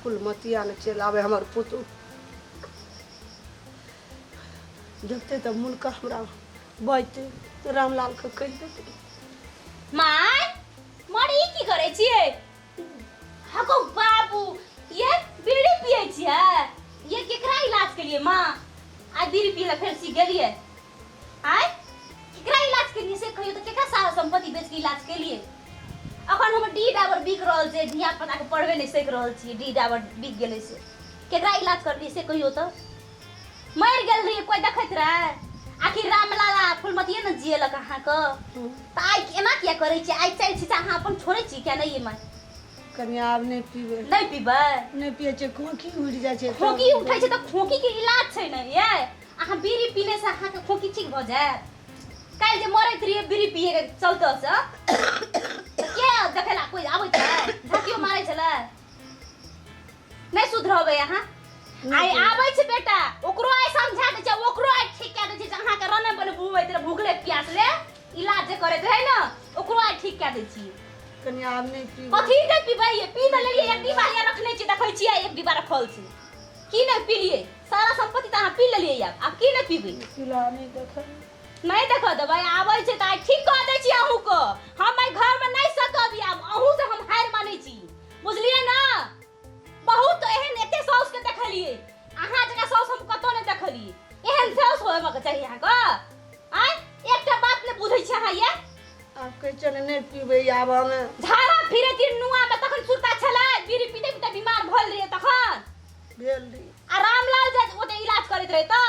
फूलमतिया ने चल आवे हमर पुतू देखते तो मुल्का हमरा बजते तो रामलाल के कह देते माय मरी की करे छिए हको बाबू ये बीड़ी पिए छिए ये केकरा इलाज के लिए मां आ बीड़ी पिए फिर सी गेलिए आय केकरा इलाज के लिए से कहियो तो केकरा सारा संपत्ति बेच के इलाज के लिए अखन हम डी डाबर बिक रहल छै धिया पुता के पढ़वे नहीं सीख रहल छी डी डाबर बिक गेले से केकरा इलाज कर लिए से कहियो तो मर गेल रही कोई देखत रहे आखिर रामलाला फूलमतिये न जियलक अहाँ क त आइ केना किया करे छी आइ चाहि छी अहाँ अपन छोड़े छी क्या नहीं माय कनिया आब नहीं पीबे नहीं पीबे नहीं पिए छै खोखी उठ जाय छै खोखी उठै छै त खोखी के इलाज छै न ये अहाँ बीड़ी पीने से अहाँ के खोखी ठीक भ जाय काल जे मरैत रहिए बीड़ी पिए के चलते से के देखला कोई आबै छै झाकियो मारै छले नहीं सुधरबे अहाँ आई आबै छै बेटा ओकरो आई समझा दे छै ओकरो आई ठीक कए दे छै अहाँ के रने बने बुवैत रहे भूखले प्यासले इलाज जे करैत रहे न ओकरो आई ठीक कए दे छी कनिया आब नहीं पीबे कथि नै पीबै ये पी न लेलिए एक डिब्बा या रखने छी देखै छी एक डिब्बा रखल छै की नै पीलिए सारा संपत्ति त अहाँ पी लेलिए अब की नै पीबै पिला नहीं देखे नहीं देखो दे भाई आबै छै त आई ठीक कह दे छी अहू को हम आई घर में नहीं सकब आब अहू से हम हार मानै छी बुझलिए ना बहुत एहन एते सौस के देखलिए अहाँ जका सौस हम कतो नै देखलिए एहन सौस होबे के चाहिए अहाँ को आय एकटा बात नै बुझै छी अहाँ ये आब कहै छै नहीं पीबे आब हम झाड़ा फिरे तीन नुआ में तखन सुरता छले बीड़ी पीते पीते बीमार भल रहे तखन भेल रही आ रामलाल जे ओते इलाज करैत रहे त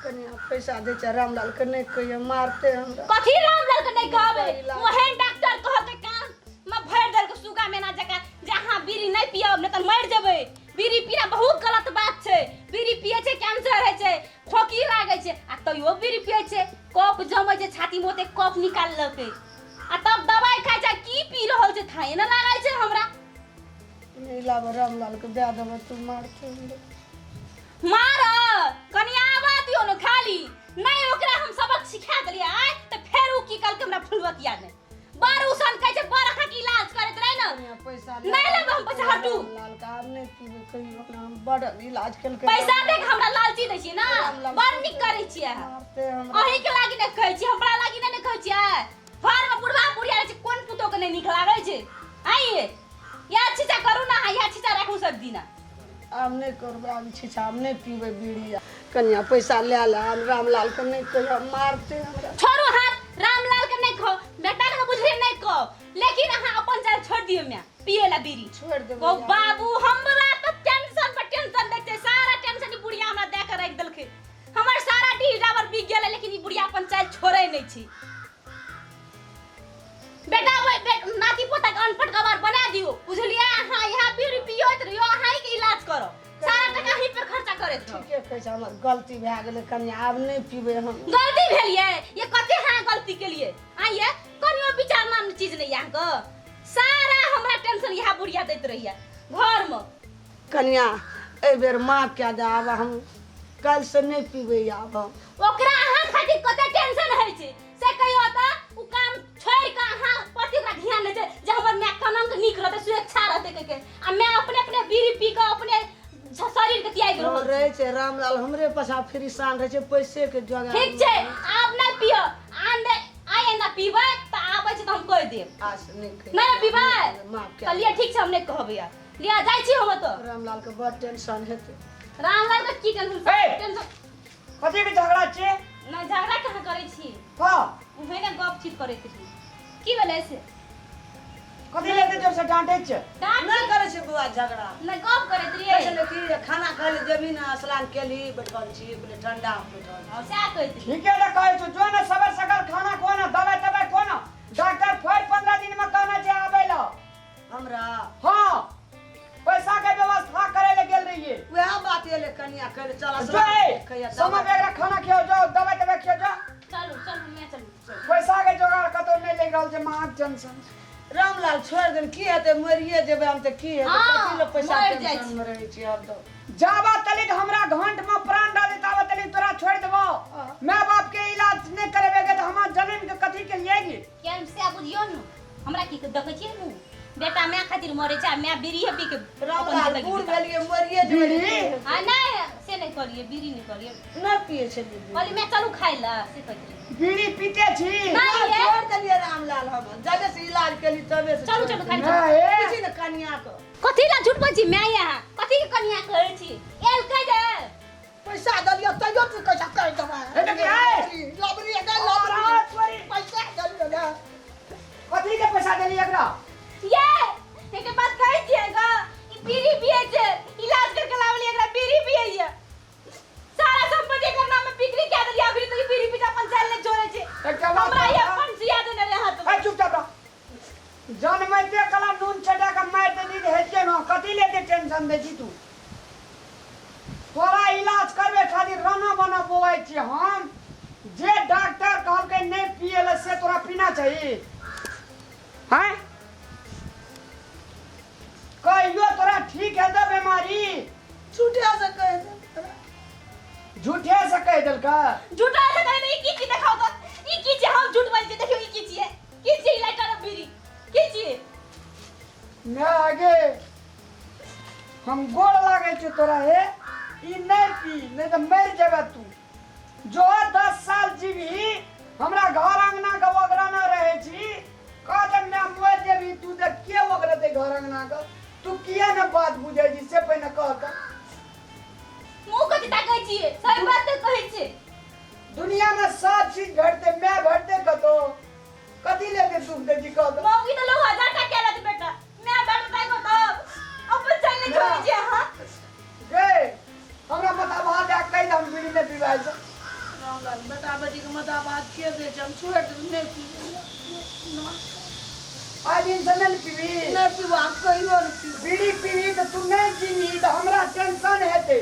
कनिया पैसा दे छै रामलाल के नहीं कहिए मारते हमरा कथि रामलाल के नहीं कहबे ओहेन डॉक्टर कह के कान में भर देल के सुगा मेना जका जहां बीड़ी नहीं पियब न त मर जेबै बीड़ी पीना बहुत गलत बात छै बीड़ी पिए छै कैंसर है छै खोकी लागे छै आ तइयो बीड़ी पिए छै कफ जमै छै छाती में ओते कफ निकाल लके आ तब दवाई खाइ छै की पी रहल छै थाए न लागै छै हमरा नहीं लाभ रामलाल के दे देबे तू मारते हमरा मार कनिया आवा दियो न खाली नहीं ओकरा हम सबक सिखा देलिए आय त फेर उ की कल के हमरा फुलवतिया ने बारूसन कहै छै बरखा के इलाज करैत रहे न पैसा नहीं लेब हम पैसा हटू रामलाल का आब नहीं पीबे कहियो हम बड़ इलाज केल के पैसा दे के हमरा लालची दै छी ना बड़ निक करै छियै मारते हमरा अही के लागी नै कहै छी हमरा लागी नै कहै छियै घर में बुढ़वा बुढ़िया रहै छै कोन पुतो के नै नीक लागै छै आइए या छिचा करू ना या छिचा राखू सब दिना आब नहीं करबे आब छिछा आब नहीं पीबे बीड़ी कनिया पैसा ले ले रामलाल के नहीं कहियो मारते हमरा छोड़ो हाथ रामलाल के नहीं खो बेटा के बुझे नहीं को लेकिन अहाँ अपन जान छोड़ दियो मैं पिए ला बीड़ी छोड़ देबे ओ बाबू हमरा तो टेंशन पर टेंशन देते सारा टेंशन ई बुढ़िया हमरा दे के रख देलके हमर सारा डी डाबर बिक गेल लेकिन ई बुढ़िया अपन चाल छोड़े नहीं छी बेटा वो नाती पोता के अनपढ़ गवार बना दियो बुझलिए अहाँ यहाँ बीड़ी पियोत रहियो अहाँ के इलाज करो सारा टका ही पर खर्चा करे छो ठीके कहै छै हमर गलती भए गेलै कनिया आब नहीं पीबे हम गलती भेलिए ये कते हां गलती के लिए आइए कनियो विचार नाम चीज नहीं यहाँ को सारा हमरा टेंशन यहाँ बुढ़िया दैत रहिए घर में कनिया ए बेर माफ क्या दे आब हम कल से नहीं पीबे आब हम ओकरा अहाँ खातिर कते टेंशन है छै से कहियो त उ काम छोड़ के अहाँ पति का ध्यान ले जे हमर मैं कनंग निक रहते सुरक्षा रहते के आ मैं अपने अपने बीड़ी पी के अपने शरीर के त्याग रहल रहे छै रामलाल हमरे पाछा फ्रीसान रहे छै पैसे के जोगाड़ ठीक छै आब नहीं पियो आंदे आए ना पीबे त आबै छै त हम कह देब आज नहीं नहीं पीबे माफ क्या चलिए ठीक छै हम नहीं कहबे यार लिया जाय छी हम त रामलाल के बड़ टेंशन हेते रामलाल के की टेंशन टेंशन कथी के झगड़ा छै ना झगड़ा कहां करे छी हां उहे ने गप चीत करे छी की भेलै से कथी लेते जोर से डांटे छ डांट नहीं करे छै बुआ झगड़ा ना गप करे कहै रहिए छै कि खाना खाइ ले जेबी ना स्नान केली बैठल छी बोले ठंडा में बैठल और सा कहत ठीक है कहै छ जो ना सबर सकर खाना कोना दवाई तवाई कोना डॉक्टर फिर 15 दिन में कहना छै आबै ल हमरा हां पैसा के व्यवस्था करे ले गेल रहिए वह बात ये ले कनिया करे चला जो समय बेगरा खाना खियो जो दवाई तवाई खियो जो चलू चलू मैं चलू पैसा के जोगाड़ कतो नहीं लग रहल छै महाग टेंशन रामलाल छोड़ देन की हेते मरिए जेबे हम त की हेते हाँ, कथि ले पैसा मर जाइ टेंशन में रहै छी अब तो जाबा तलिक हमरा घंट में प्राण डाल देतावा तलिक तोरा छोड़ देबो माय बाप के इलाज नहीं करेबेगे त हमरा जमीन के कथि के लिएगी केम से बुझियो न हमरा की देखै छी नु बेटा मैं खातिर मरे छै मैं बीड़ी पी के रामलाल अपन बूढ़ जिंदगी भेलिए मरिए बीड़ी? जेबै हां नहीं से नहीं करिए बीड़ी नहीं करिए नहीं पिए छै दीदी कहली मैं चलू खाइ ला से कहली बीड़ी पीते छी नहीं ये छोड़ देलिए रामलाल हम जबे से इलाज केली तबे से चलू छोड़ चलू खाइ ना ला ए पूछी न कन्या को कथी ला झूठ बजी मैं यहाँ कथी के कन्या कहै छी एल कह दे पैसा दलियो तैयो तू कैसा कह देबा ए देखी आए लबरी दे औरत लबरी बड़ी पैसा दलियो ना कथी के पैसा देली एकरा ये एके बात कहै छिएगा ई बीड़ी पिए छै इलाज करके लावली एकरा बीड़ी पिए ये सारा संपत्ति के नाम में बिक्री क्या देली अभी तो ई बीड़ी पीता अपन चल ले छोड़े छै एकटा बात हमरा ये कहू। अपन सिया देने रे हाथ ए चुपचाप रह जनमैते कला नून छटा के मार देली रे हेते न कथी लेके टेंशन दे छी तू तोरा इलाज करबे खातिर राना बना बोआइ छी हम जे डॉक्टर कहलकै नहीं पिएले से तोरा पीना चाहिए हैं कहियो तोरा ठीक है त बीमारी छूटिया से कह दे झूठे से कह देलका झूठा से कहै नहीं की दिखाओ तो ई की छै हम झूठ बोल के देखियो ई की छिए की छै इलाज बीड़ी की छिए मैं आगे हम गोड़ लागे छ तोरा हे ई नहीं पी नहीं तो मर जाबे तू जो 10 साल जीवी हमरा घर अंगना के वगरा न रहे छी कहते मैं मर जेबी तू देख के वगरा दे घर अंगना का तू किया न बात बुझे जी से पहले कहता मुंह कथी ताकै छिए सही बात तो कहै छै दुनिया में सब चीज घटते मैं घटते कतो कथी लेके दुख दे जी कहता मौगी तो लोग 1000 टका केला दे बेटा मैं बेटा ताको तो अपन चल ले छोड़ छिए हां गए हमरा बता वहां जा कई हम बीड़ी में पीवाई से रामलाल बेटा बेटी के मता बात के दे हम छोड़ दे नहीं पी आज दिन से नहीं पीवी नहीं पीवा कहियो नहीं पी बीड़ी पीवी तो तू नहीं जीवी तो हमरा टेंशन हेते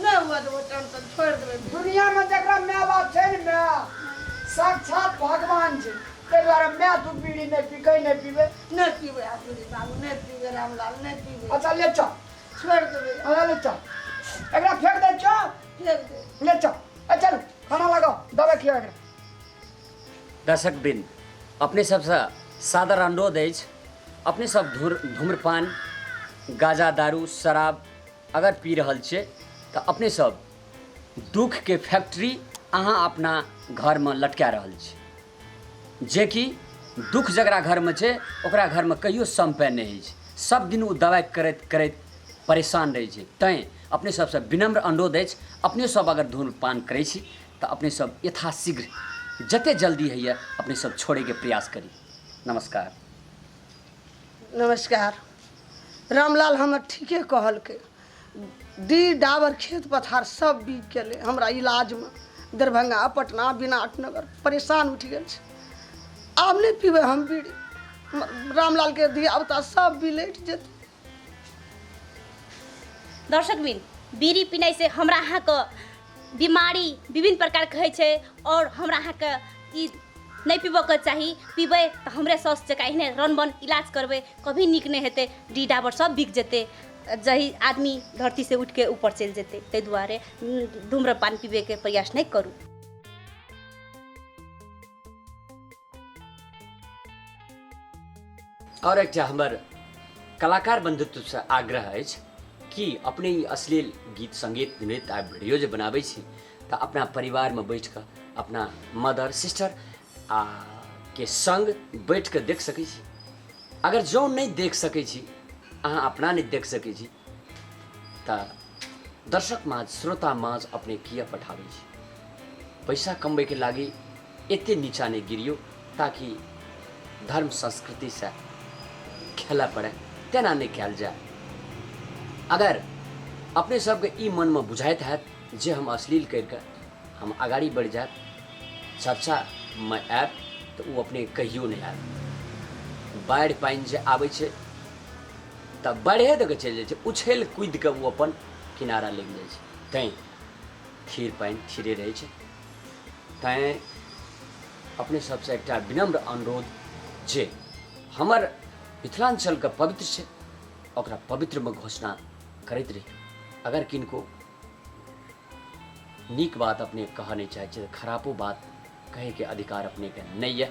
नहीं हुआ तो वो टेंशन छोड़ दे दुनिया में जकरा माय बाप छै न माय साक्षात भगवान छै ते द्वारा मैं तू बीड़ी नहीं पी कहीं नहीं पीवे नहीं पीवे आदमी बाबू नहीं पीवे रामलाल नहीं पीवे अच्छा ले चल छोड़ दे अरे ले चल एकरा फेंक दे चल फेंक दे ले चल चल खाना लगाओ दवा खिया एकरा दर्शकबिन अपने सबसे सादर अनुरोध अछि अपने सब धूम्रपान गाजा दारू शराब अगर पी रहल छियै तऽ अपने सब दुख के फैक्ट्री अहाँ अपना घर में लटका रहल छी जे कि दुख जकरा घर में छै ओकरा घर में कहियो सम्पय नहीं होइ छै सब दिन ओ दवाई करैत करैत परेशान रहै छै तैं अपने सबसे विनम्र अनुरोध अछि अपने सब अगर धूम्रपान करै छी तऽ अपने सब यथाशीघ्र जते जल्दी होइए अपने सब छोड़े के प्रयास करी नमस्कार नमस्कार रामलाल हमर ठीके कहलकै डी डाबर खेत पथार सब बिक गेलै हमरा इलाज में दरभंगा पटना विराटनगर परेशान उठि गेल छै आब नहीं पीबे हम बीड़ी रामलाल के धिया पुता सब बिलट जेतै दर्शकबिन बीड़ी पीने से हमरा अहाँ के बीमारी विभिन्न प्रकार के होइ छै और हमरा अहाँ के ई नहीं पीबऽ के चाही पीबै तऽ हमरे सौस जकाँ एहने रनबन इलाज करबै कभी नीक नहीं हेतै डी डाबर सब बिक जेतै जही आदमी धरती से उठ के ऊपर चलि जेतै ताहि दुआरे धूम्रपान पीबे के प्रयास नहीं करू और एक हमर कलाकार बंधुत्व से आग्रह अछि कि अपने ई अश्लील गीत संगीत नृत्य आ वीडियो जे बनाबै छी तऽ अपना परिवार में बैठ कऽ अपना मदर सिस्टर आ के संग बैठ कऽ देख सकै छी अगर जो नहीं देख सकै छी अहाँ अपना नहीं देख सकै छी तऽ दर्शक माझ श्रोता माझ अपने किया पठाबै छी पैसा कमबै के लागि एते नीचा नहीं गिरियो ताकि धर्म संस्कृति से खेला पड़े तेना नहीं कल जाए अगर अपने सबके ई मन में बुझाइत हैत जे हम अश्लील करके हम आगाड़ी बढ़ जाए चर्चा में आयब तो वो अपने कहियो नहीं आयब बाढ़ि पानि जे आबै छै तऽ बढ़े दऽ के चलि जाइ छै उछैल कूदि कऽ वो अपन किनारा लग जाइ छै तैं थीर पानि थीरे रहै छै तैं अपने सबसे एकटा विनम्र अनुरोध जे हमर मिथिलांचल के पवित्र छै ओकरा पवित्र में घोषणा करैत रही अगर किनको नीक बात अपने कह नहीं चाहे खराबो बात कहे के अधिकार अपने के नहीं है